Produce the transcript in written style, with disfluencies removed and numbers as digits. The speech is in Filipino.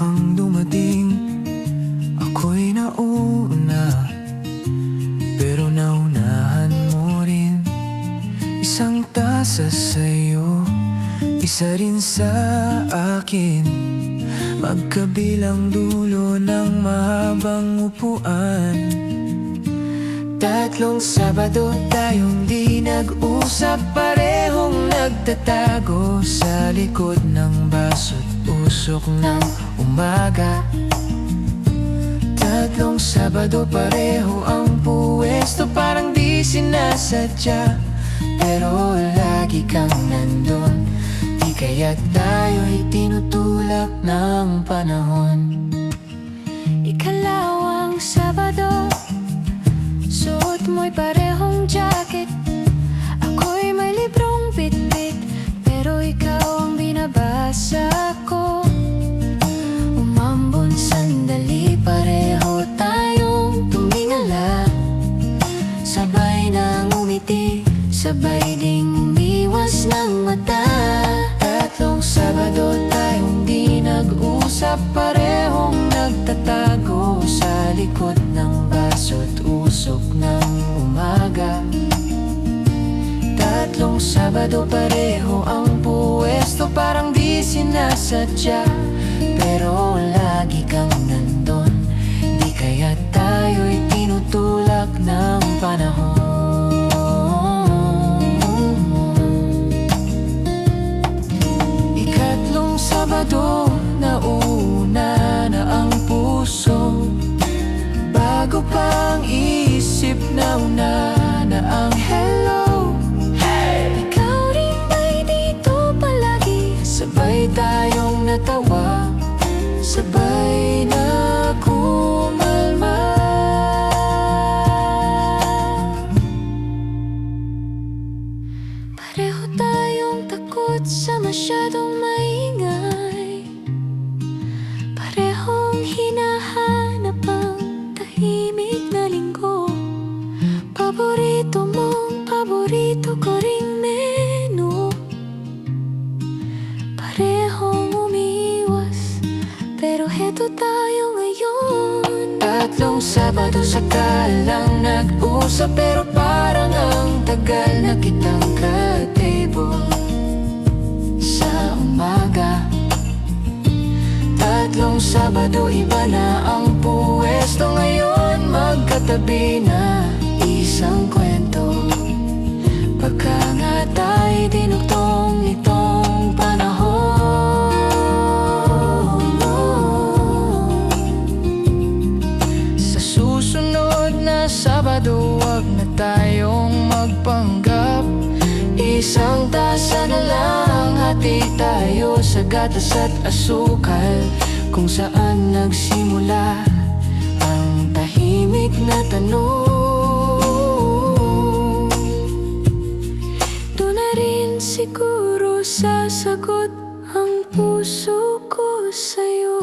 kang dumating, ako'y nauna, pero naunahan mo rin. Isang tasa sa'yo, isa rin sa akin, magkabilang dulo ng mahabang upuan. Tatlong Sabado tayong di nag-usap, parehong nagtatago sa likod ng baso't usok ng umaga. Tatlong Sabado pareho ang puwesto, parang di sinasadya, pero lagi kang nandun. Di kaya tayo'y tinutulak ng panahon. Ikalawang Sabado, suot mo'y parehong jacket, ako'y may librong bitbit, pero ikaw ang binabasa ko. Umambon sandali, pareho tayong tumingala, sabay nang umiti, sabay ding umiwas ng mata. Tatlong Sabado tayong di nag-usap, parehong nagtatago sa likod ng baso't usok ng umaga. Tatlong Sabado pareho ang puwesto, parang di sinasadya, pero lagi kang nandun. Di kaya tayo'y tinutulak ng panahon. Ikatlong Sabado, nauna na ang puso, bago pang isip, nauna na ang hello. Ikaw rin ba'y dito palagi? Sabay tayong natawa, sabay na kumalma. Pareho tayong takot sa masyadong maingay, parehong hinahanap ang tahimik na linggo. Paborito mong paborito ko ring menu, parehong umiiwas, pero heto tayo ngayon. Tatlong Sabado saka lang nag-usap, pero parang ang tagal na kitang ka-table sa umaga. Tatlong Sabado, iba na ang puwesto ngayon, magkatabi na isang kwento. Baka nga tayo dinugtong itong panahon. Sa susunod na Sabado, wag na tayong magpanggap, isang tasa na lang, hati tayo sa gatas at asukal, kung saan nagsimula ang tahimik na tanong. Doon na rin siguro sasagot ang puso ko sa'yo.